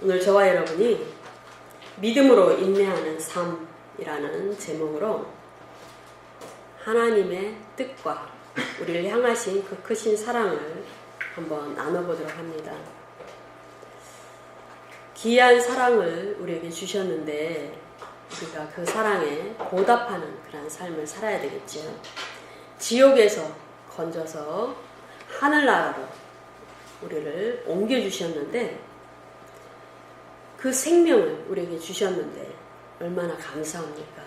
오늘 저와 여러분이 믿음으로 인내하는 삶이라는 제목으로 하나님의 뜻과 우리를 향하신 그 크신 사랑을 한번 나눠보도록 합니다. 귀한 사랑을 우리에게 주셨는데 우리가 그 사랑에 보답하는 그런 삶을 살아야 되겠죠. 지옥에서 건져서 하늘나라로 우리를 옮겨주셨는데 그 생명을 우리에게 주셨는데 얼마나 감사합니까?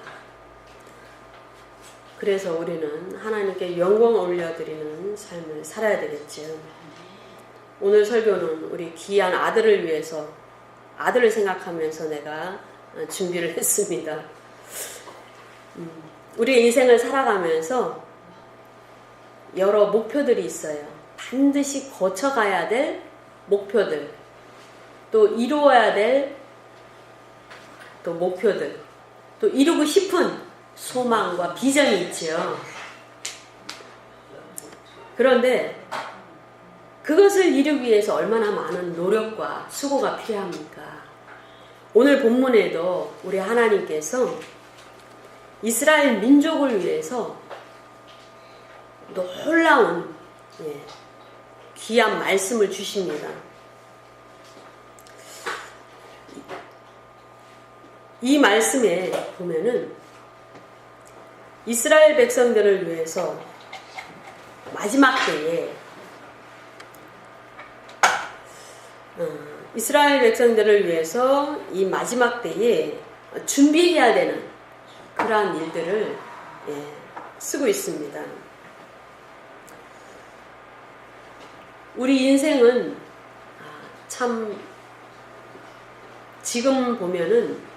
그래서 우리는 하나님께 영광 올려드리는 삶을 살아야 되겠죠. 오늘 설교는 우리 귀한 아들을 위해서 아들을 생각하면서 내가 준비를 했습니다. 우리 인생을 살아가면서 여러 목표들이 있어요. 반드시 거쳐가야 될 목표들, 또 이루어야 될 또 목표들, 또 이루고 싶은 소망과 비전이 있죠. 그런데 그것을 이루기 위해서 얼마나 많은 노력과 수고가 필요합니까? 오늘 본문에도 우리 하나님께서 이스라엘 민족을 위해서 놀라운 귀한 말씀을 주십니다. 이 말씀에 보면은 이스라엘 백성들을 위해서 마지막 때에 이스라엘 백성들을 위해서 이 마지막 때에 준비해야 되는 그러한 일들을 쓰고 있습니다. 우리 인생은 참 지금 보면은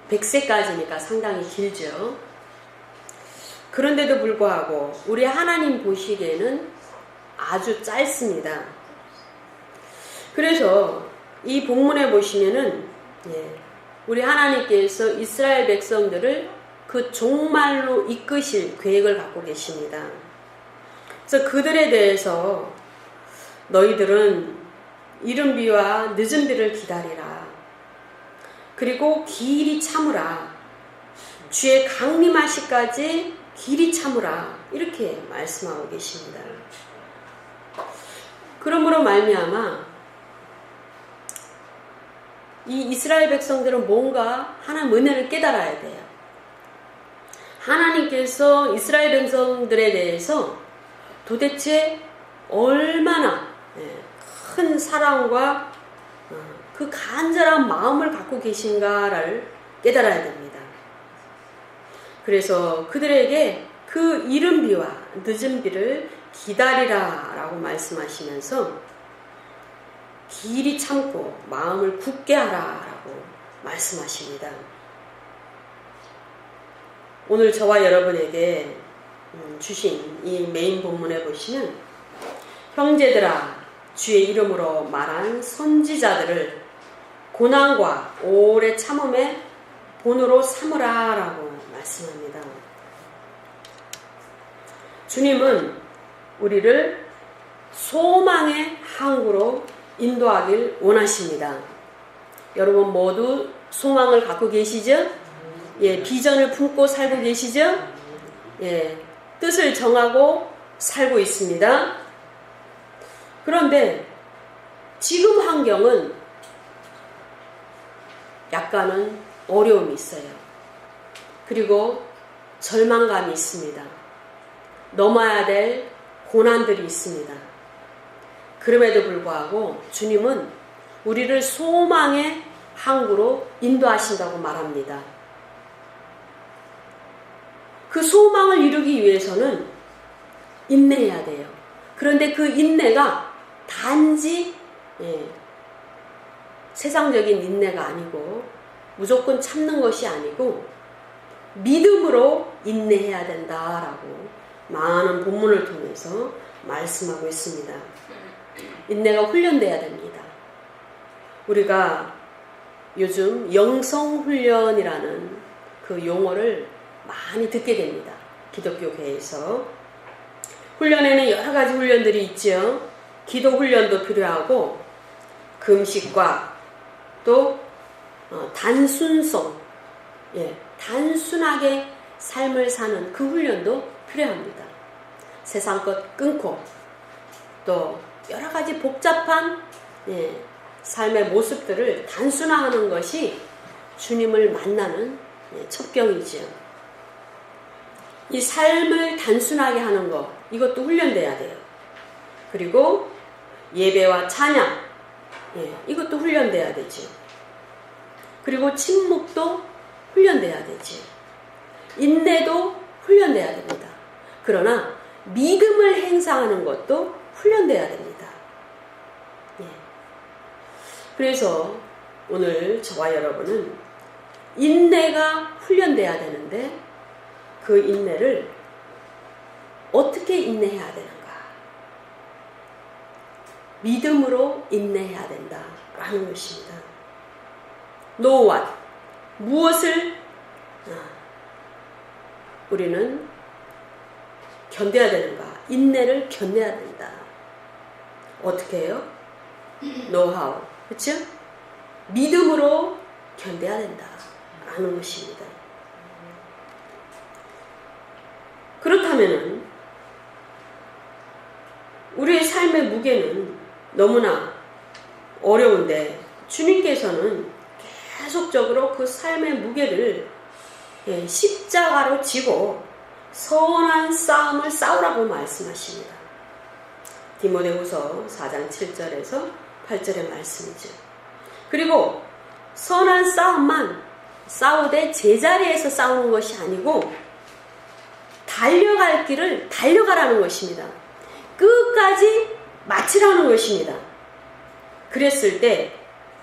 100세까지니까 상당히 길죠. 그런데도 불구하고 우리 하나님 보시기에는 아주 짧습니다. 그래서 이 본문에 보시면은 우리 하나님께서 이스라엘 백성들을 그 종말로 이끄실 계획을 갖고 계십니다. 그래서 그들에 대해서 너희들은 이른 비와 늦은 비를 기다리라. 그리고 길이 참으라. 주의 강림하시까지 길이 참으라. 이렇게 말씀하고 계십니다. 그러므로 말미암아 이 이스라엘 백성들은 뭔가 하나님 은혜를 깨달아야 돼요. 하나님께서 이스라엘 백성들에 대해서 도대체 얼마나 큰 사랑과 그 간절한 마음을 갖고 계신가를 깨달아야 됩니다. 그래서 그들에게 그 이른 비와 늦은 비를 기다리라 라고 말씀하시면서 길이 참고 마음을 굳게 하라 라고 말씀하십니다. 오늘 저와 여러분에게 주신 이 메인 본문에 보시면 형제들아 주의 이름으로 말한 선지자들을 고난과 오래 참음의 본으로 삼으라 라고 말씀합니다. 주님은 우리를 소망의 항구로 인도하길 원하십니다. 여러분 모두 소망을 갖고 계시죠? 비전을 품고 살고 계시죠? 뜻을 정하고 살고 있습니다. 그런데 지금 환경은 약간은 어려움이 있어요. 그리고 절망감이 있습니다. 넘어야 될 고난들이 있습니다. 그럼에도 불구하고 주님은 우리를 소망의 항구로 인도하신다고 말합니다. 그 소망을 이루기 위해서는 인내해야 돼요. 그런데 그 인내가 단지 세상적인 인내가 아니고 무조건 참는 것이 아니고 믿음으로 인내해야 된다라고 많은 본문을 통해서 말씀하고 있습니다. 인내가 훈련돼야 됩니다. 우리가 요즘 영성훈련이라는 그 용어를 많이 듣게 됩니다. 기독교계에서. 훈련에는 여러 가지 훈련들이 있죠. 기도 훈련도 필요하고 금식과 또 단순성, 단순하게 삶을 사는 그 훈련도 필요합니다. 세상 것 끊고 또 여러 가지 복잡한 삶의 모습들을 단순화하는 것이 주님을 만나는 첩경이지요. 이 삶을 단순하게 하는 것, 이것도 훈련돼야 돼요. 그리고 예배와 찬양, 이것도 훈련돼야 되지요. 그리고 침묵도 훈련돼야 되지요. 인내도 훈련돼야 됩니다. 그러나 믿음을 행사하는 것도 훈련돼야 됩니다. 그래서 오늘 저와 여러분은 인내가 훈련돼야 되는데 그 인내를 어떻게 인내해야 되는가? 믿음으로 인내해야 된다라는 것입니다. No what? 무엇을 우리는 견뎌야 되는가? 인내를 견뎌야 된다. 어떻게 해요? No how. 그렇죠? 믿음으로 견뎌야 된다라는 것입니다. 그렇다면은 우리의 삶의 무게는 너무나 어려운데 주님께서는 계속적으로 그 삶의 무게를 십자가로 지고 선한 싸움을 싸우라고 말씀하십니다. 디모데후서 4장 7절에서 8절의 말씀이죠. 그리고 선한 싸움만 싸우되 제자리에서 싸우는 것이 아니고 달려갈 길을 달려가라는 것입니다. 끝까지 마치라는 것입니다. 그랬을 때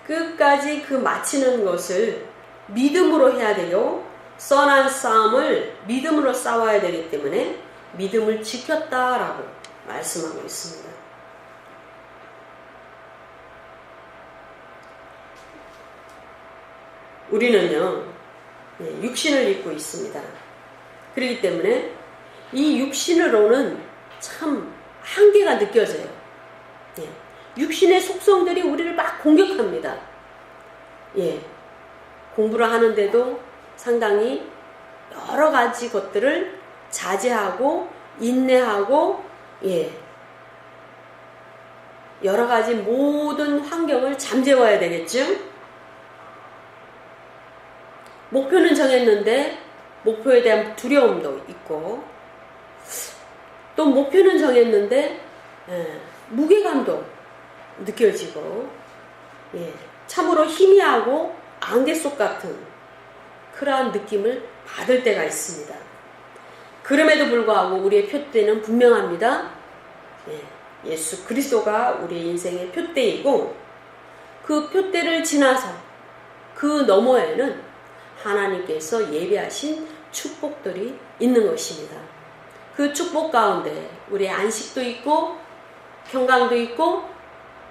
끝까지 그 마치는 것을 믿음으로 해야 되고 선한 싸움을 믿음으로 싸워야 되기 때문에 믿음을 지켰다라고 말씀하고 있습니다. 우리는요, 육신을 입고 있습니다. 그렇기 때문에 이 육신으로는 참 한계가 느껴져요. 육신의 속성들이 우리를 막 공격합니다. 공부를 하는데도 상당히 여러 가지 것들을 자제하고 인내하고 여러 가지 모든 환경을 잠재워야 되겠죠. 목표는 정했는데 목표에 대한 두려움도 있고 또 목표는 정했는데 무게감도 느껴지고 참으로 희미하고 안개 속 같은 그러한 느낌을 받을 때가 있습니다. 그럼에도 불구하고 우리의 표대는 분명합니다. 예수 그리스도가 우리의 인생의 표대이고 그 표대를 지나서 그 너머에는 하나님께서 예비하신 축복들이 있는 것입니다. 그 축복 가운데 우리의 안식도 있고 평강도 있고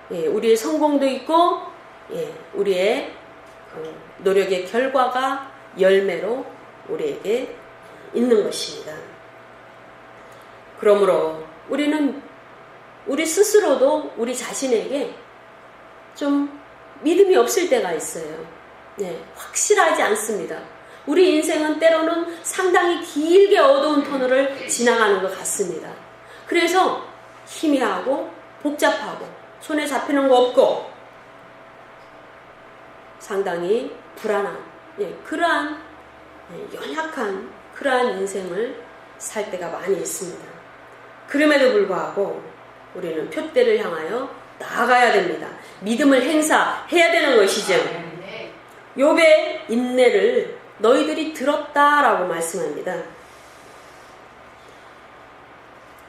우리의 성공도 있고 우리의 노력의 결과가 열매로 우리에게 있는 것입니다. 그러므로 우리는 우리 스스로도 우리 자신에게 좀 믿음이 없을 때가 있어요. 확실하지 않습니다. 우리 인생은 때로는 상당히 길게 어두운 터널을 지나가는 것 같습니다. 그래서 희미하고 복잡하고 손에 잡히는 거 없고 상당히 불안한 그러한 연약한 그러한 인생을 살 때가 많이 있습니다. 그럼에도 불구하고 우리는 표대를 향하여 나아가야 됩니다. 믿음을 행사해야 되는 것이죠. 욥의 인내를 너희들이 들었다라고 말씀합니다.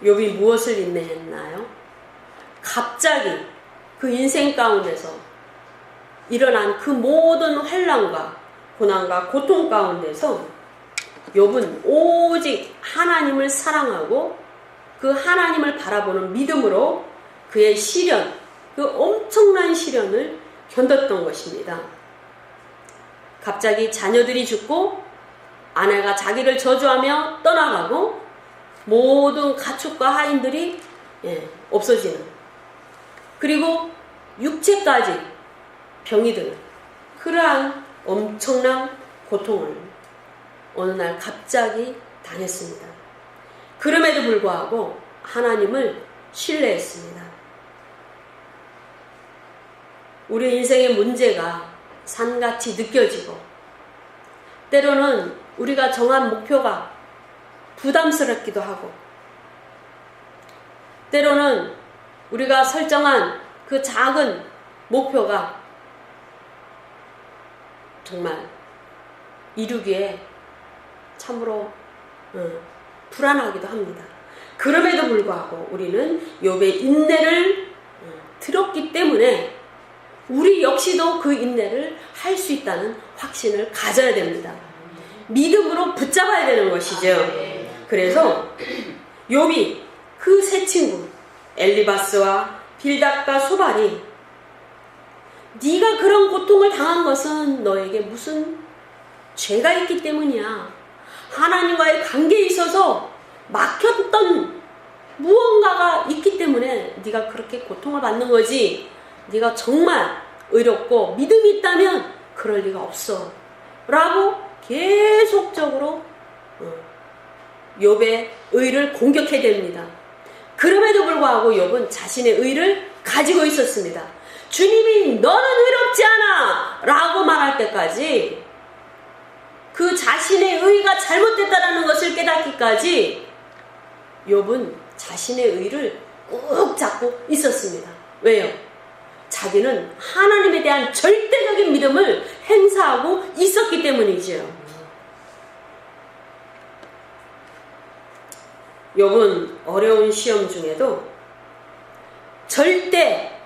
욥이 무엇을 인내했나요? 갑자기 그 인생 가운데서 일어난 그 모든 환난과 고난과 고통 가운데서 욥은 오직 하나님을 사랑하고 그 하나님을 바라보는 믿음으로 그의 시련, 그 엄청난 시련을 견뎠던 것입니다. 갑자기 자녀들이 죽고 아내가 자기를 저주하며 떠나가고 모든 가축과 하인들이 없어지는, 그리고 육체까지 병이 드는 그러한 엄청난 고통을 어느 날 갑자기 당했습니다. 그럼에도 불구하고 하나님을 신뢰했습니다. 우리 인생의 문제가 산같이 느껴지고 때로는 우리가 정한 목표가 부담스럽기도 하고 때로는 우리가 설정한 그 작은 목표가 정말 이루기에 참으로 불안하기도 합니다. 그럼에도 불구하고 우리는 욥의 인내를 들었기 때문에 우리 역시도 그 인내를 할 수 있다는 확신을 가져야 됩니다. 믿음으로 붙잡아야 되는 것이죠. 그래서 욥이 그 세 친구 엘리바스와 빌닷과 소발이 네가 그런 고통을 당한 것은 너에게 무슨 죄가 있기 때문이야. 하나님과의 관계에 있어서 막혔던 무언가가 있기 때문에 네가 그렇게 고통을 받는 거지. 네가 정말 의롭고 믿음이 있다면 그럴 리가 없어 라고 계속적으로 욥의 의를 공격해야 됩니다. 그럼에도 불구하고 욥은 자신의 의를 가지고 있었습니다. 주님이 너는 의롭지 않아 라고 말할 때까지 그 자신의 의가 잘못됐다는 것을 깨닫기까지 욥은 자신의 의를 꾹 잡고 있었습니다. 왜요? 자기는 하나님에 대한 절대적인 믿음을 행사하고 있었기 때문이지요. 욥은 어려운 시험 중에도 절대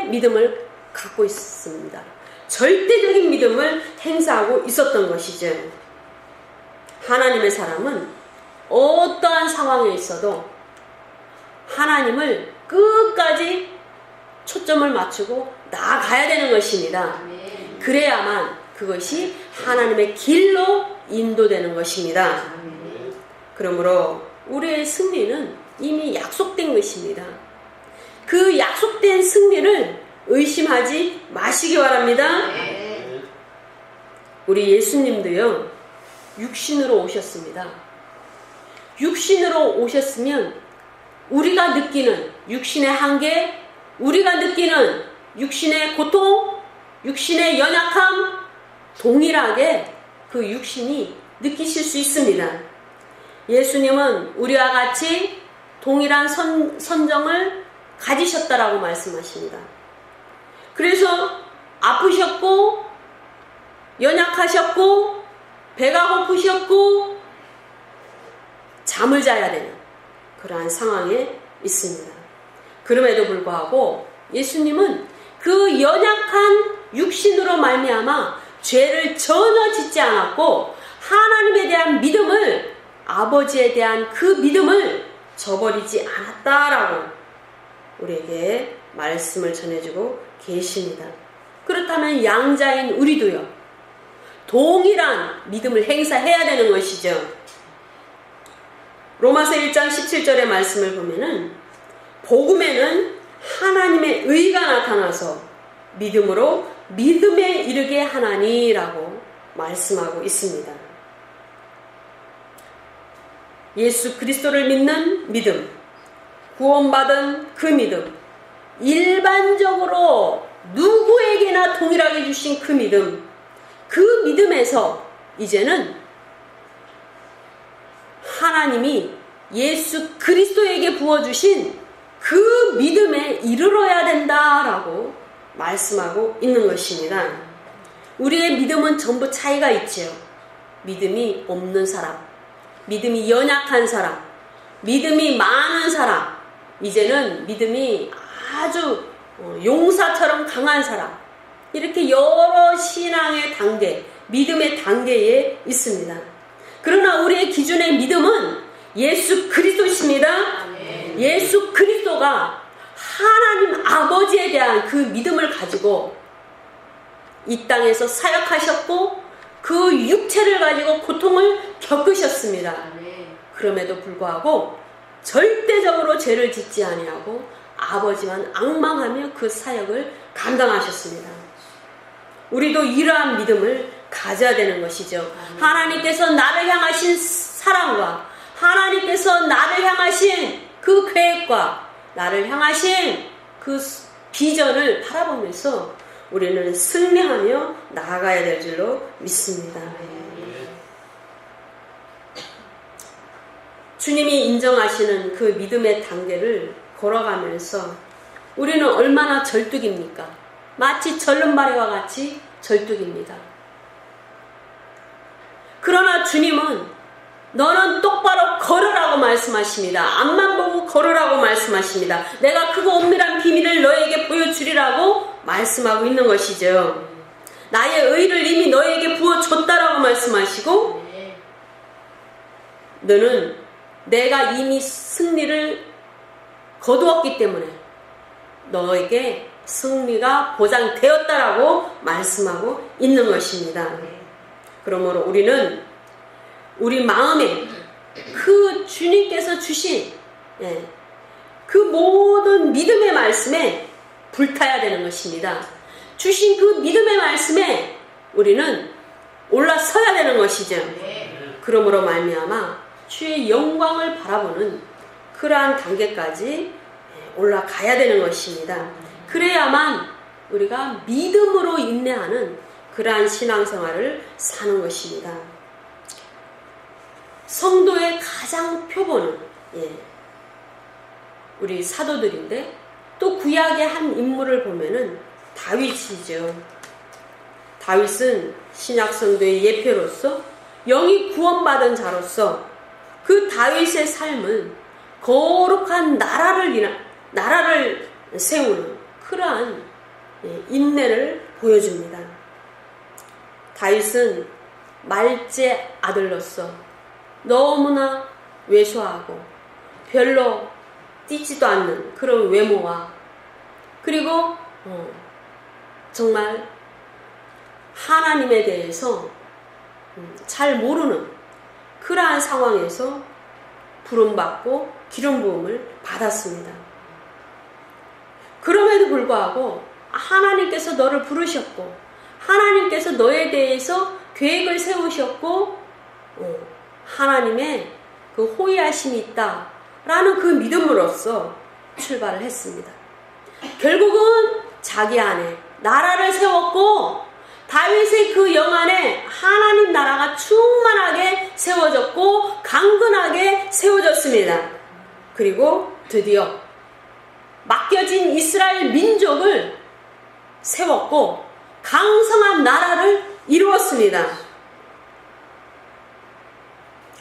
믿음을 갖고 있습니다. 절대적인 믿음을 행사하고 있었던 것이죠. 하나님의 사람은 어떠한 상황에 있어도 하나님을 끝까지 초점을 맞추고 나아가야 되는 것입니다. 그래야만 그것이 하나님의 길로 인도되는 것입니다. 그러므로 우리의 승리는 이미 약속된 것입니다. 그 약속된 승리를 의심하지 마시기 바랍니다. 우리 예수님도요, 육신으로 오셨습니다. 육신으로 오셨으면 우리가 느끼는 육신의 한계, 우리가 느끼는 육신의 고통, 육신의 연약함, 동일하게 그 육신이 느끼실 수 있습니다. 예수님은 우리와 같이 동일한 선정을 가지셨다라고 말씀하십니다. 그래서 아프셨고, 연약하셨고, 배가 고프셨고, 잠을 자야 되는 그러한 상황에 있습니다. 그럼에도 불구하고 예수님은 그 연약한 육신으로 말미암아 죄를 전혀 짓지 않았고 하나님에 대한 믿음을, 아버지에 대한 그 믿음을 저버리지 않았다라고 우리에게 말씀을 전해주고 계십니다. 그렇다면 양자인 우리도요, 동일한 믿음을 행사해야 되는 것이죠. 로마서 1장 17절의 말씀을 보면은 복음에는 하나님의 의가 나타나서 믿음으로 믿음에 이르게 하나니라고 말씀하고 있습니다. 예수 그리스도를 믿는 믿음, 구원받은 그 믿음, 일반적으로 누구에게나 동일하게 주신 그 믿음, 그 믿음에서 이제는 하나님이 예수 그리스도에게 부어주신 그 믿음에 이르러야 된다라고 말씀하고 있는 것입니다. 우리의 믿음은 전부 차이가 있지요. 믿음이 없는 사람, 믿음이 연약한 사람, 믿음이 많은 사람, 이제는 믿음이 아주 용사처럼 강한 사람, 이렇게 여러 신앙의 단계, 믿음의 단계에 있습니다. 그러나 우리의 기준의 믿음은 예수 그리스도십니다. 예수 그리스도가 하나님 아버지에 대한 그 믿음을 가지고 이 땅에서 사역하셨고 그 육체를 가지고 고통을 겪으셨습니다. 그럼에도 불구하고 절대적으로 죄를 짓지 아니하고 아버지만 앙망하며 그 사역을 감당하셨습니다. 우리도 이러한 믿음을 가져야 되는 것이죠. 하나님께서 나를 향하신 사랑과 하나님께서 나를 향하신 그 계획과 나를 향하신 그 비전을 바라보면서 우리는 승리하며 나아가야 될 줄로 믿습니다. 주님이 인정하시는 그 믿음의 단계를 걸어가면서 우리는 얼마나 절뚝입니까? 마치 절름발이와 같이 절뚝입니다. 그러나 주님은 너는 똑바로 걸으라고 말씀하십니다. 앞만 보고 걸으라고 말씀하십니다. 내가 크고 은밀한 비밀을 너에게 보여주리라고 말씀하고 있는 것이죠. 나의 의를 이미 너에게 부어줬다라고 말씀하시고 너는 내가 이미 승리를 거두었기 때문에 너에게 승리가 보장되었다라고 말씀하고 있는 것입니다. 그러므로 우리는 우리 마음에 그 주님께서 주신 그 모든 믿음의 말씀에 불타야 되는 것입니다. 주신 그 믿음의 말씀에 우리는 올라서야 되는 것이죠. 그러므로 말미암아 주의 영광을 바라보는 그러한 단계까지 올라가야 되는 것입니다. 그래야만 우리가 믿음으로 인내하는 그러한 신앙생활을 사는 것입니다. 성도의 가장 표본은 우리 사도들인데 또 구약의 한 인물을 보면은 다윗이죠. 다윗은 신약 성도의 예표로서 영이 구원받은 자로서 그 다윗의 삶은 거룩한 나라를 세우는 그러한 인내를 보여줍니다. 다윗은 말제 아들로서 너무나 왜소하고 별로 띄지도 않는 그런 외모와 그리고 정말 하나님에 대해서 잘 모르는 그러한 상황에서 부름받고 기름 부음을 받았습니다. 그럼에도 불구하고 하나님께서 너를 부르셨고 하나님께서 너에 대해서 계획을 세우셨고 하나님의 그 호의하심이 있다라는 그 믿음으로써 출발을 했습니다. 결국은 자기 안에 나라를 세웠고 다윗의 그 영 안에 하나님 나라가 충만하게 세워졌고 강건하게 세워졌습니다. 그리고 드디어 맡겨진 이스라엘 민족을 세웠고 강성한 나라를 이루었습니다.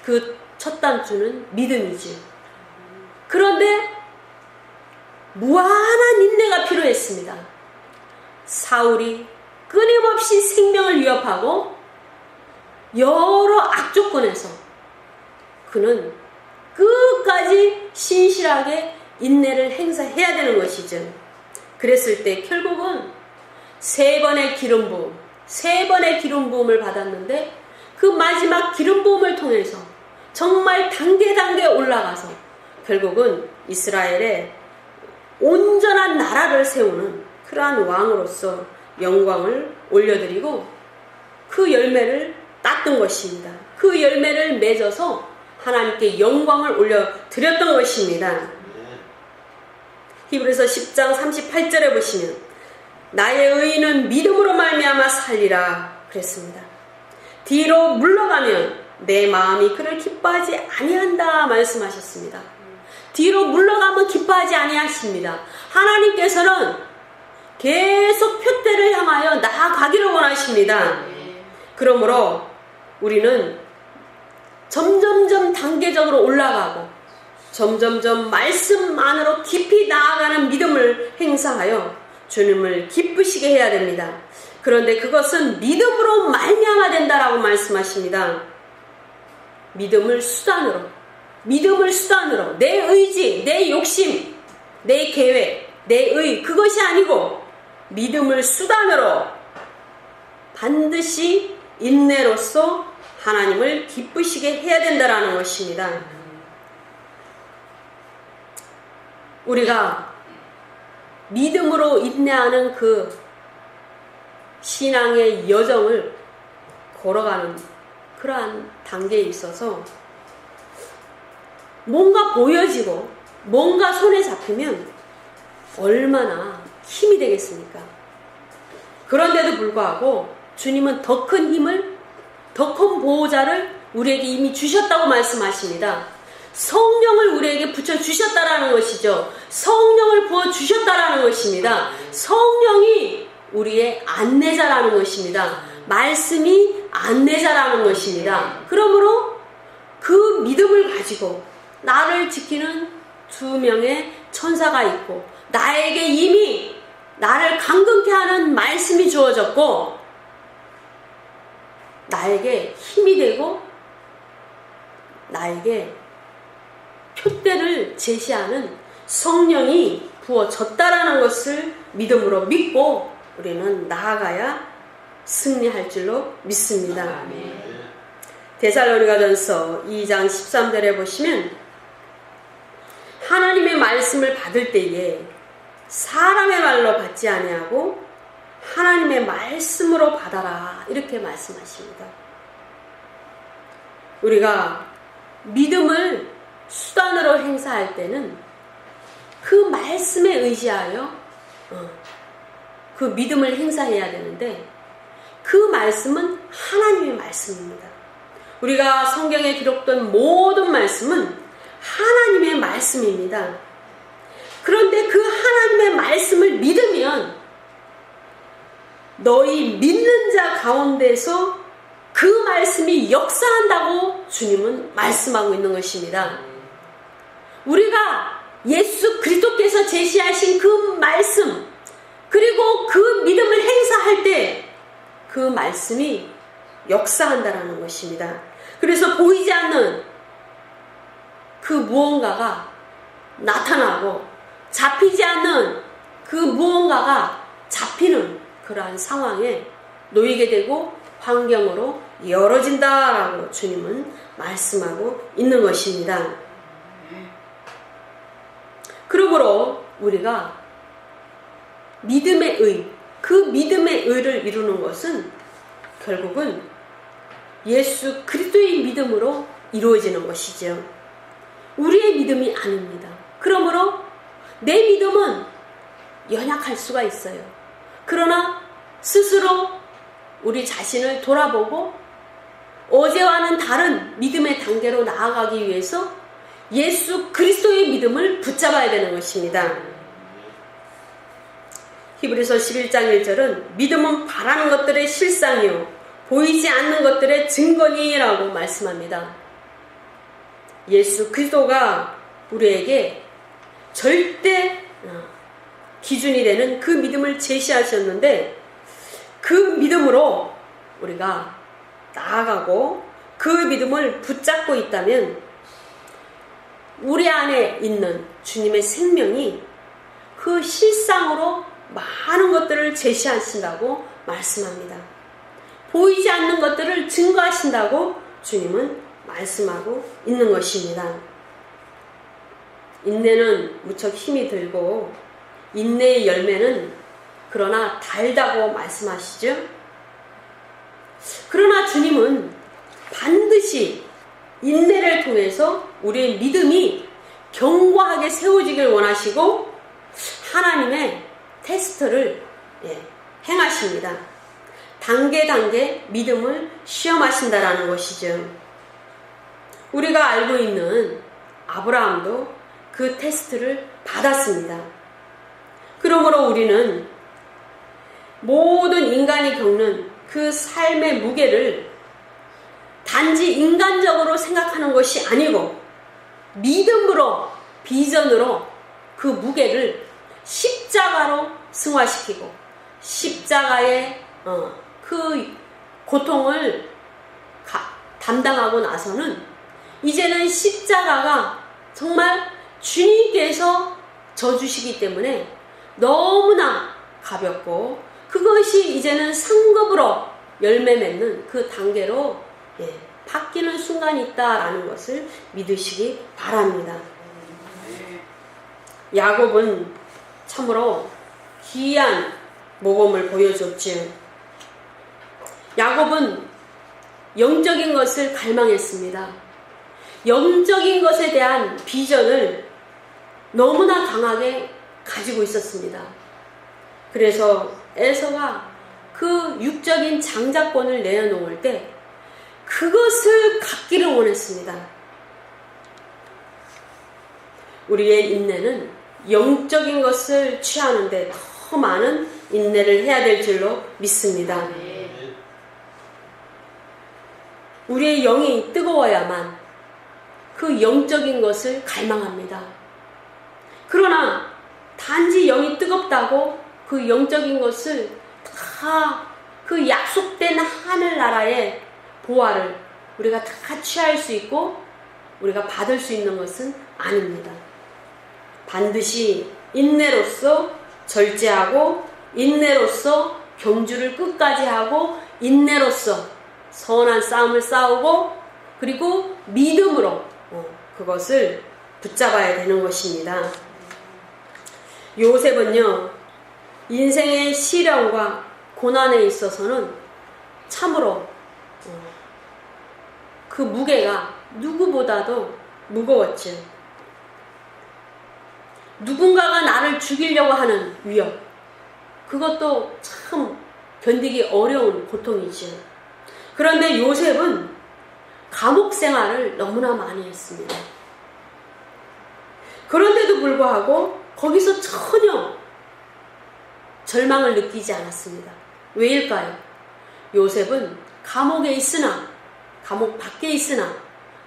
그 첫 단추는 믿음이지. 그런데 무한한 인내가 필요했습니다. 사울이 끊임없이 생명을 위협하고 여러 악조건에서 그는 끝까지 신실하게 인내를 행사해야 되는 것이죠. 그랬을 때 결국은 세 번의 기름 부음을 받았는데 그 마지막 기름 부음을 통해서 정말 단계 올라가서 결국은 이스라엘의 온전한 나라를 세우는 그러한 왕으로서 영광을 올려드리고 그 열매를 땄던 것입니다. 그 열매를 맺어서 하나님께 영광을 올려드렸던 것입니다. 히브리서 10장 38절에 보시면 나의 의인은 믿음으로 말미암아 살리라 그랬습니다. 뒤로 물러가면 내 마음이 그를 기뻐하지 아니한다 말씀하셨습니다. 뒤로 물러가면 기뻐하지 아니하십니다. 하나님께서는 계속 표대를 향하여 나아가기를 원하십니다. 그러므로 우리는 점점점 단계적으로 올라가고 점점점 말씀 안으로 깊이 나아가는 믿음을 행사하여 주님을 기쁘시게 해야 됩니다. 그런데 그것은 믿음으로 말미암아 된다라고 말씀하십니다. 믿음을 수단으로 내 의지, 내 욕심, 내 계획, 내 의 그것이 아니고 믿음을 수단으로 반드시 인내로서 하나님을 기쁘시게 해야 된다라는 것입니다. 우리가 믿음으로 인내하는 그 신앙의 여정을 걸어가는 그러한 단계에 있어서 뭔가 보여지고 뭔가 손에 잡히면 얼마나 힘이 되겠습니까? 그런데도 불구하고 주님은 더 큰 힘을, 더 큰 보호자를 우리에게 이미 주셨다고 말씀하십니다. 성령을 우리에게 붙여주셨다라는 것이죠. 성령을 부어주셨다라는 것입니다. 성령이 우리의 안내자라는 것입니다. 말씀이 안내자라는 것입니다. 그러므로 그 믿음을 가지고 나를 지키는 2명의 천사가 있고 나에게 이미 나를 강건케 하는 말씀이 주어졌고 나에게 힘이 되고 나에게 표대를 제시하는 성령이 부어졌다라는 것을 믿음으로 믿고 우리는 나아가야 승리할 줄로 믿습니다. 데살로니가전서 2장 13절에 보시면 하나님의 말씀을 받을 때에 사람의 말로 받지 아니하고 하나님의 말씀으로 받아라 이렇게 말씀하십니다. 우리가 믿음을 수단으로 행사할 때는 그 말씀에 의지하여 그 믿음을 행사해야 되는데 그 말씀은 하나님의 말씀입니다. 우리가 성경에 기록된 모든 말씀은 하나님의 말씀입니다. 그런데 그 하나님의 말씀을 믿으면 너희 믿는 자 가운데서 그 말씀이 역사한다고 주님은 말씀하고 있는 것입니다. 우리가 예수 그리스도께서 제시하신 그 말씀 그리고 그 믿음을 행사할 때 그 말씀이 역사한다라는 것입니다. 그래서 보이지 않는 그 무언가가 나타나고 잡히지 않는 그 무언가가 잡히는 그러한 상황에 놓이게 되고 환경으로 열어진다라고 주님은 말씀하고 있는 것입니다. 그러므로 우리가 믿음의 의, 그 믿음의 의를 이루는 것은 결국은 예수 그리스도의 믿음으로 이루어지는 것이죠. 우리의 믿음이 아닙니다. 그러므로 내 믿음은 연약할 수가 있어요. 그러나 스스로 우리 자신을 돌아보고 어제와는 다른 믿음의 단계로 나아가기 위해서 예수 그리스도의 믿음을 붙잡아야 되는 것입니다. 히브리서 11장 1절은 믿음은 바라는 것들의 실상이요 보이지 않는 것들의 증거니라고 말씀합니다. 예수 그리스도가 우리에게 절대 기준이 되는 그 믿음을 제시하셨는데 그 믿음으로 우리가 나아가고 그 믿음을 붙잡고 있다면 우리 안에 있는 주님의 생명이 그 실상으로 많은 것들을 제시하신다고 말씀합니다. 보이지 않는 것들을 증거하신다고 주님은 말씀하고 있는 것입니다. 인내는 무척 힘이 들고 인내의 열매는 그러나 달다고 말씀하시죠. 그러나 주님은 반드시 인내를 통해서 우리의 믿음이 견고하게 세워지길 원하시고 하나님의 테스트를 행하십니다. 단계 믿음을 시험하신다라는 것이죠. 우리가 알고 있는 아브라함도 그 테스트를 받았습니다. 그러므로 우리는 모든 인간이 겪는 그 삶의 무게를 단지 인간적으로 생각하는 것이 아니고 믿음으로 비전으로 그 무게를 십자가로 승화시키고 십자가의 그 고통을 담당하고 나서는 이제는 십자가가 정말 주님께서 져주시기 때문에 너무나 가볍고 그것이 이제는 상급으로 열매 맺는 그 단계로 바뀌는 순간이 있다라는 것을 믿으시기 바랍니다. 야곱은 참으로 귀한 모범을 보여줬지요. 야곱은 영적인 것을 갈망했습니다. 영적인 것에 대한 비전을 너무나 강하게 가지고 있었습니다. 그래서 에서가 그 육적인 장자권을 내어놓을 때 그것을 갖기를 원했습니다. 우리의 인내는 영적인 것을 취하는데 더 많은 인내를 해야 될 줄로 믿습니다. 우리의 영이 뜨거워야만 그 영적인 것을 갈망합니다. 그러나 단지 영이 뜨겁다고 그 영적인 것을 다 그 약속된 하늘나라의 보화를 우리가 다 취할 수 있고 우리가 받을 수 있는 것은 아닙니다. 반드시 인내로서 절제하고 인내로서 경주를 끝까지 하고 인내로서 선한 싸움을 싸우고 그리고 믿음으로 그것을 붙잡아야 되는 것입니다. 요셉은요, 인생의 시련과 고난에 있어서는 참으로 그 무게가 누구보다도 무거웠죠. 누군가가 나를 죽이려고 하는 위협, 그것도 참 견디기 어려운 고통이죠. 그런데 요셉은 감옥 생활을 너무나 많이 했습니다. 그런데도 불구하고 거기서 전혀 절망을 느끼지 않았습니다. 왜일까요? 요셉은 감옥에 있으나, 감옥 밖에 있으나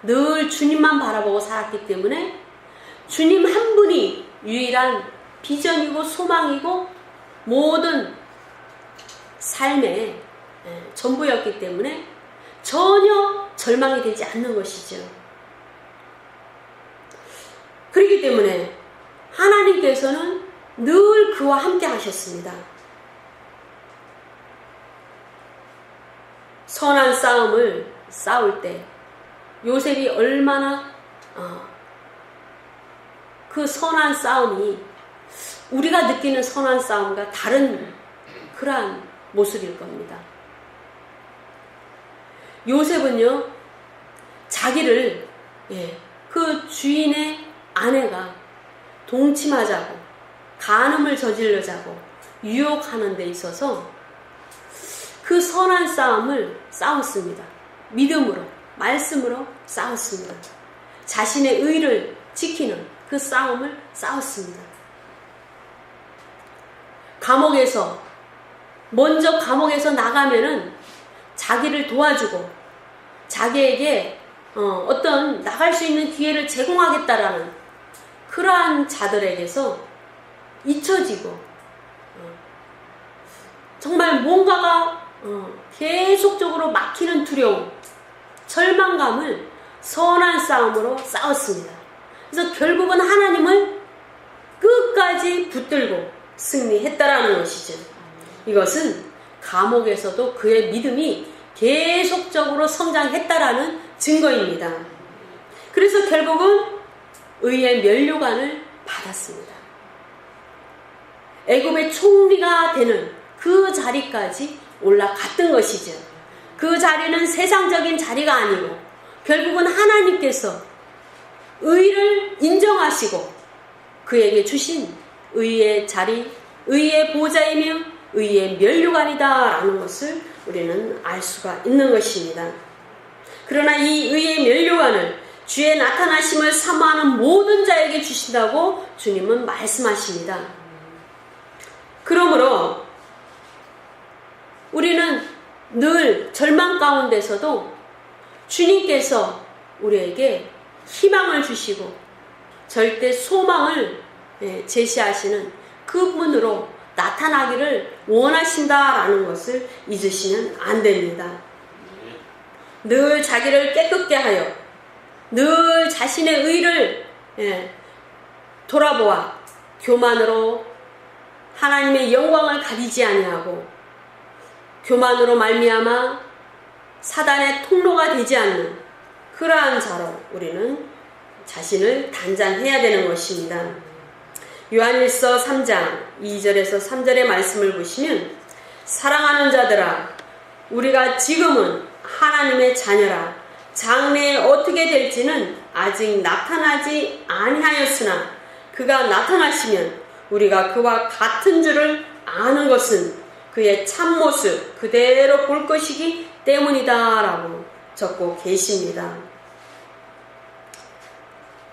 늘 주님만 바라보고 살았기 때문에 주님 한 분이 유일한 비전이고 소망이고 모든 삶의 전부였기 때문에 전혀 절망이 되지 않는 것이죠. 그렇기 때문에 하나님께서는 늘 그와 함께 하셨습니다. 선한 싸움을 싸울 때 요셉이 얼마나 그 선한 싸움이 우리가 느끼는 선한 싸움과 다른 그러한 모습일 겁니다. 요셉은요, 자기를 그 주인의 아내가 동침하자고 간음을 저지르자고 유혹하는 데 있어서 그 선한 싸움을 싸웠습니다. 믿음으로, 말씀으로 싸웠습니다. 자신의 의를 지키는 그 싸움을 싸웠습니다. 먼저 감옥에서 나가면은 자기를 도와주고 자기에게 어떤 나갈 수 있는 기회를 제공하겠다라는 그러한 자들에게서 잊혀지고 정말 뭔가가 계속적으로 막히는 두려움, 절망감을 선한 싸움으로 싸웠습니다. 그래서 결국은 하나님을 끝까지 붙들고 승리했다라는 것이죠. 이것은 감옥에서도 그의 믿음이 계속적으로 성장했다라는 증거입니다. 그래서 결국은 의의 면류관을 받았습니다. 애굽의 총리가 되는 그 자리까지 올라갔던 것이죠. 그 자리는 세상적인 자리가 아니고 결국은 하나님께서 의를 인정하시고 그에게 주신 의의 자리, 의의 보좌이며 의의 면류관이다라는 것을 우리는 알 수가 있는 것입니다. 그러나 이 의의 면류관을 주의 나타나심을 사모하는 모든 자에게 주신다고 주님은 말씀하십니다. 그러므로 우리는 늘 절망 가운데서도 주님께서 우리에게 희망을 주시고 절대 소망을 제시하시는 그분으로 나타나기를 원하신다라는 것을 잊으시면 안 됩니다. 늘 자기를 깨끗게 하여 늘 자신의 의를 돌아보아 교만으로 하나님의 영광을 가리지 아니하고 교만으로 말미암아 사단의 통로가 되지 않는 그러한 자로 우리는 자신을 단장해야 되는 것입니다. 요한일서 3장 2절에서 3절의 말씀을 보시면 사랑하는 자들아 우리가 지금은 하나님의 자녀라 장래에 어떻게 될지는 아직 나타나지 아니하였으나 그가 나타나시면 우리가 그와 같은 줄을 아는 것은 그의 참모습 그대로 볼 것이기 때문이다 라고 적고 계십니다.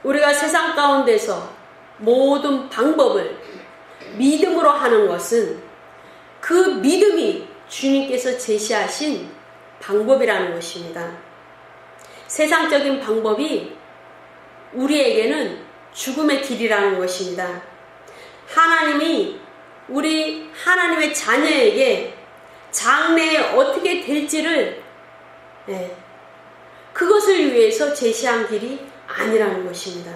우리가 세상 가운데서 모든 방법을 믿음으로 하는 것은 그 믿음이 주님께서 제시하신 방법이라는 것입니다. 세상적인 방법이 우리에게는 죽음의 길이라는 것입니다. 하나님이 우리 하나님의 자녀에게 장래에 어떻게 될지를 그것을 위해서 제시한 길이 아니라는 것입니다.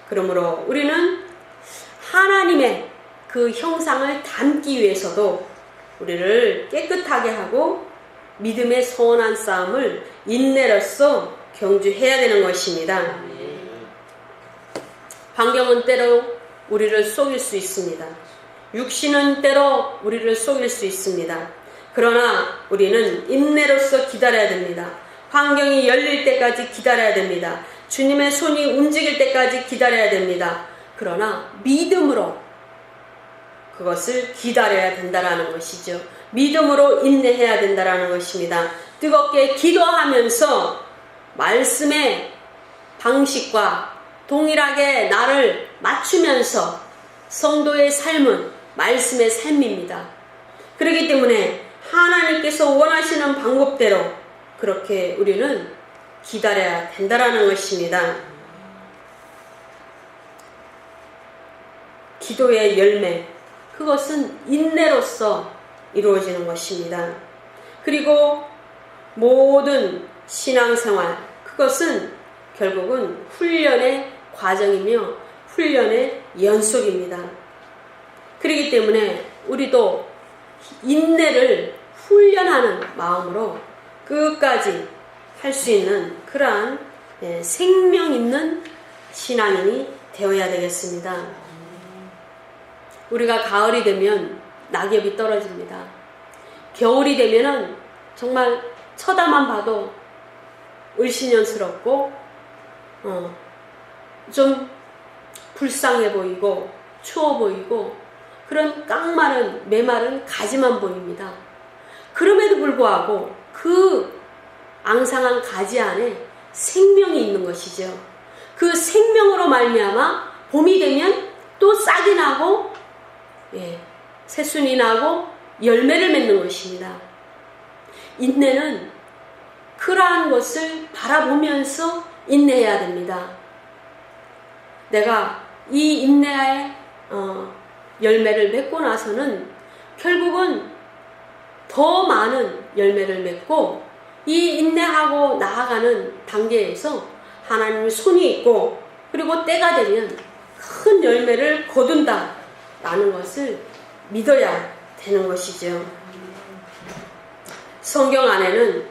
그러므로 우리는 하나님의 그 형상을 담기 위해서도 우리를 깨끗하게 하고 믿음의 선한 싸움을 인내로써 경주해야 되는 것입니다. 환경은 때로 우리를 속일 수 있습니다. 육신은 때로 우리를 속일 수 있습니다. 그러나 우리는 인내로써 기다려야 됩니다. 환경이 열릴 때까지 기다려야 됩니다. 주님의 손이 움직일 때까지 기다려야 됩니다. 그러나 믿음으로 그것을 기다려야 된다라는 것이죠. 믿음으로 인내해야 된다라는 것입니다. 뜨겁게 기도하면서 말씀의 방식과 동일하게 나를 맞추면서 성도의 삶은 말씀의 삶입니다. 그렇기 때문에 하나님께서 원하시는 방법대로 그렇게 우리는 기다려야 된다라는 것입니다. 기도의 열매, 그것은 인내로서 이루어지는 것입니다. 그리고 모든 신앙생활, 그것은 결국은 훈련의 과정이며 훈련의 연속입니다. 그렇기 때문에 우리도 인내를 훈련하는 마음으로 끝까지 할 수 있는 그러한 생명 있는 신앙인이 되어야 되겠습니다. 우리가 가을이 되면 낙엽이 떨어집니다. 겨울이 되면은 정말 쳐다만 봐도 을씨년스럽고 좀 불쌍해 보이고 추워 보이고 그런 깡마른 메마른 가지만 보입니다. 그럼에도 불구하고 그 앙상한 가지 안에 생명이 있는 것이죠. 그 생명으로 말미암아 봄이 되면 또 싹이 나고 새순이 나고 열매를 맺는 것입니다. 인내는 그러한 것을 바라보면서 인내해야 됩니다. 내가 이 인내의 열매를 맺고 나서는 결국은 더 많은 열매를 맺고 이 인내하고 나아가는 단계에서 하나님의 손이 있고 그리고 때가 되면 큰 열매를 거둔다 라는 것을 믿어야 되는 것이죠. 성경 안에는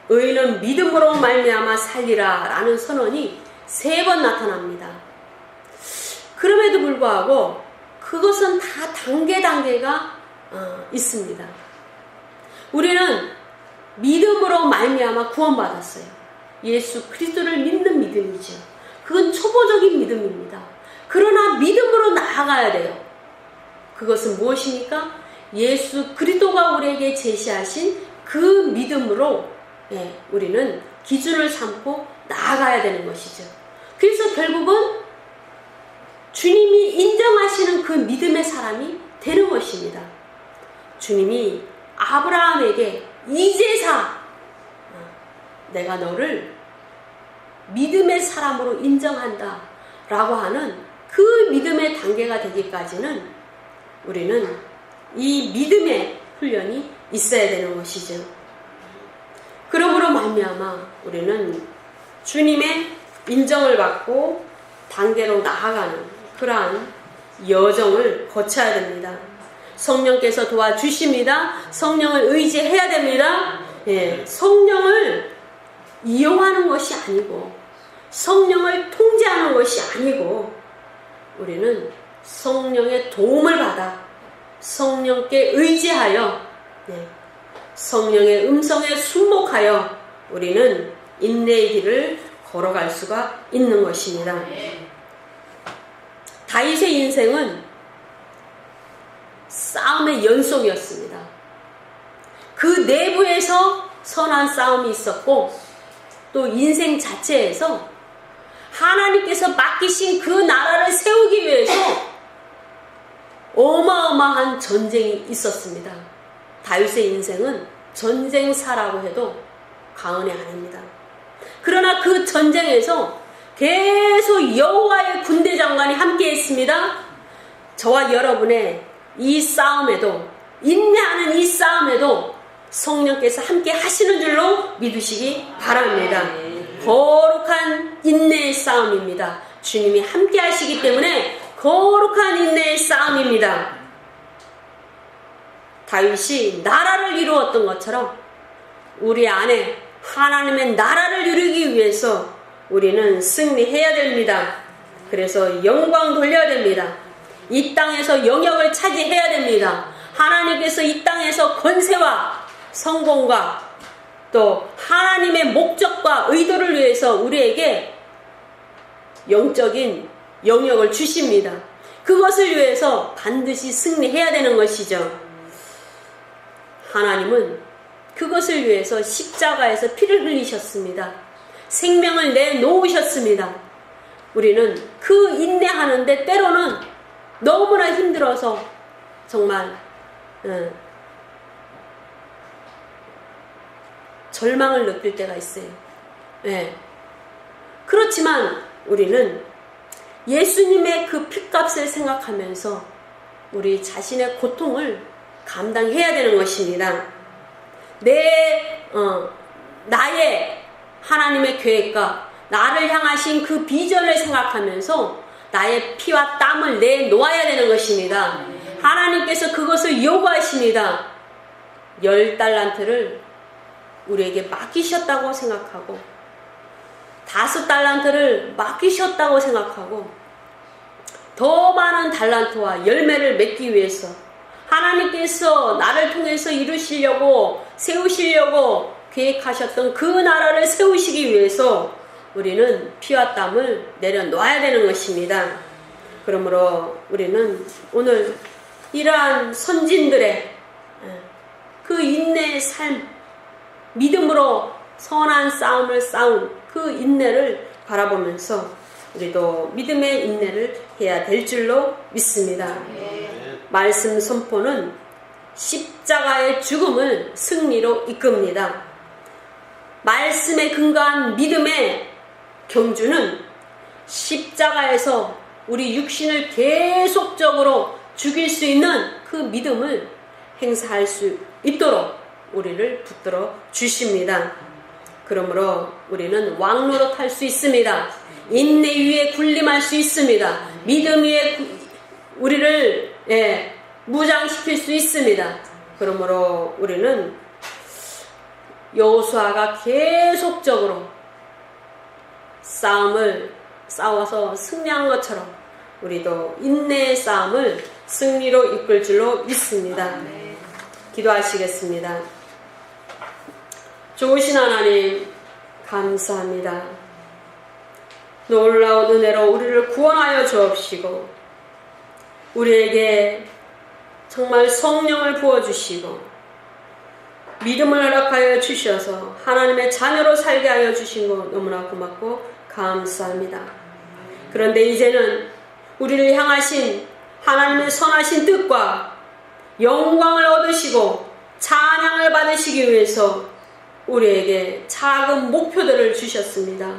의인은 믿음으로 말미암아 살리라 라는 선언이 3번 나타납니다. 그럼에도 불구하고 그것은 다 단계가 있습니다. 우리는 믿음으로 말미암아 구원받았어요. 예수 그리스도를 믿는 믿음이죠. 그건 초보적인 믿음입니다. 그러나 믿음으로 나아가야 돼요. 그것은 무엇입니까? 예수 그리스도가 우리에게 제시하신 그 믿음으로 우리는 기준을 삼고 나아가야 되는 것이죠. 그래서 결국은 주님이 인정하시는 그 믿음의 사람이 되는 것입니다. 주님이 아브라함에게 이제사 내가 너를 믿음의 사람으로 인정한다 라고 하는 그 믿음의 단계가 되기까지는 우리는 이 믿음의 훈련이 있어야 되는 것이죠. 그러므로 말미암아 우리는 주님의 인정을 받고 단계로 나아가는 그러한 여정을 거쳐야 됩니다. 성령께서 도와주십니다. 성령을 의지해야 됩니다. 성령을 이용하는 것이 아니고 성령을 통제하는 것이 아니고 우리는 성령의 도움을 받아 성령께 의지하여 성령의 음성에 순목하여 우리는 인내의 길을 걸어갈 수가 있는 것입니다. 다윗의 인생은 싸움의 연속이었습니다. 그 내부에서 선한 싸움이 있었고 또 인생 자체에서 하나님께서 맡기신 그 나라를 세우기 위해서 어마어마한 전쟁이 있었습니다. 다윗의 인생은 전쟁사라고 해도 과언이 아닙니다. 그러나 그 전쟁에서 계속 여호와의 군대 장관이 함께 했습니다. 저와 여러분의 이 싸움에도, 인내하는 이 싸움에도 성령께서 함께 하시는 줄로 믿으시기 바랍니다. 거룩한 인내의 싸움입니다. 주님이 함께 하시기 때문에 거룩한 인내의 싸움입니다. 다윗이 나라를 이루었던 것처럼 우리 안에 하나님의 나라를 이루기 위해서 우리는 승리해야 됩니다. 그래서 영광 돌려야 됩니다. 이 땅에서 영역을 차지해야 됩니다. 하나님께서 이 땅에서 권세와 성공과 또 하나님의 목적과 의도를 위해서 우리에게 영적인 영역을 주십니다. 그것을 위해서 반드시 승리해야 되는 것이죠. 하나님은 그것을 위해서 십자가에서 피를 흘리셨습니다. 생명을 내놓으셨습니다. 우리는 그 인내하는데 때로는 너무나 힘들어서 정말 절망을 느낄 때가 있어요. 그렇지만 우리는 예수님의 그 핏값을 생각하면서 우리 자신의 고통을 감당해야 되는 것입니다. 나의 하나님의 계획과 나를 향하신 그 비전을 생각하면서 나의 피와 땀을 내놓아야 되는 것입니다. 하나님께서 그것을 요구하십니다. 10달란트를 우리에게 맡기셨다고 생각하고 5달란트를 맡기셨다고 생각하고 더 많은 달란트와 열매를 맺기 위해서 하나님께서 나를 통해서 이루시려고 세우시려고 계획하셨던 그 나라를 세우시기 위해서 우리는 피와 땀을 내려놓아야 되는 것입니다. 그러므로 우리는 오늘 이러한 선진들의 그 인내의 삶, 믿음으로 선한 싸움을 싸운 그 인내를 바라보면서 우리도 믿음의 인내를 해야 될 줄로 믿습니다. 말씀 선포는 십자가의 죽음을 승리로 이끕니다. 말씀에 근거한 믿음의 경주는 십자가에서 우리 육신을 계속적으로 죽일 수 있는 그 믿음을 행사할 수 있도록 우리를 붙들어 주십니다. 그러므로 우리는 왕노릇 할 수 있습니다. 인내 위에 군림할 수 있습니다. 믿음 위에 우리를 무장시킬 수 있습니다. 그러므로 우리는 여호수아가 계속적으로 싸움을 싸워서 승리한 것처럼 우리도 인내의 싸움을 승리로 이끌 줄로 믿습니다. 기도하시겠습니다. 좋으신 하나님 감사합니다. 놀라운 은혜로 우리를 구원하여 주옵시고 우리에게 정말 성령을 부어주시고 믿음을 허락하여 주셔서 하나님의 자녀로 살게 하여 주신 것 너무나 고맙고 감사합니다. 그런데 이제는 우리를 향하신 하나님의 선하신 뜻과 영광을 얻으시고 찬양을 받으시기 위해서 우리에게 작은 목표들을 주셨습니다.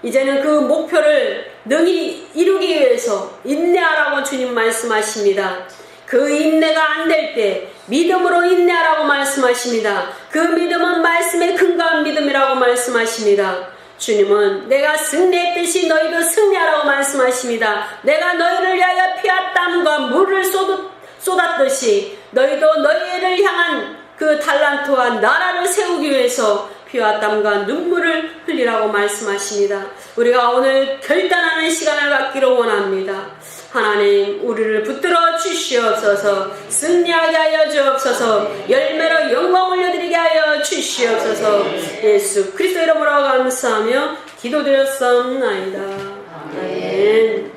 이제는 그 목표를 능히 이루기 위해서 인내하라고 주님 말씀하십니다. 그 인내가 안 될 때 믿음으로 인내하라고 말씀하십니다. 그 믿음은 말씀에 근거한 믿음이라고 말씀하십니다. 주님은 내가 승리했듯이 너희도 승리하라고 말씀하십니다. 내가 너희를 위하여 피와 땀과 물을 쏟았듯이 너희도 너희를 향한 그 달란트와 나라를 세우기 위해서 피와 땀과 눈물을 흘리라고 말씀하십니다. 우리가 오늘 결단하는 시간을 갖기를 원합니다. 하나님 우리를 붙들어 주시옵소서. 승리하게 하여 주옵소서. 열매로 영광 올려드리게 하여 주시옵소서. 예수 그리스도 이름으로 감사하며 기도드렸사옵나이다. 아멘.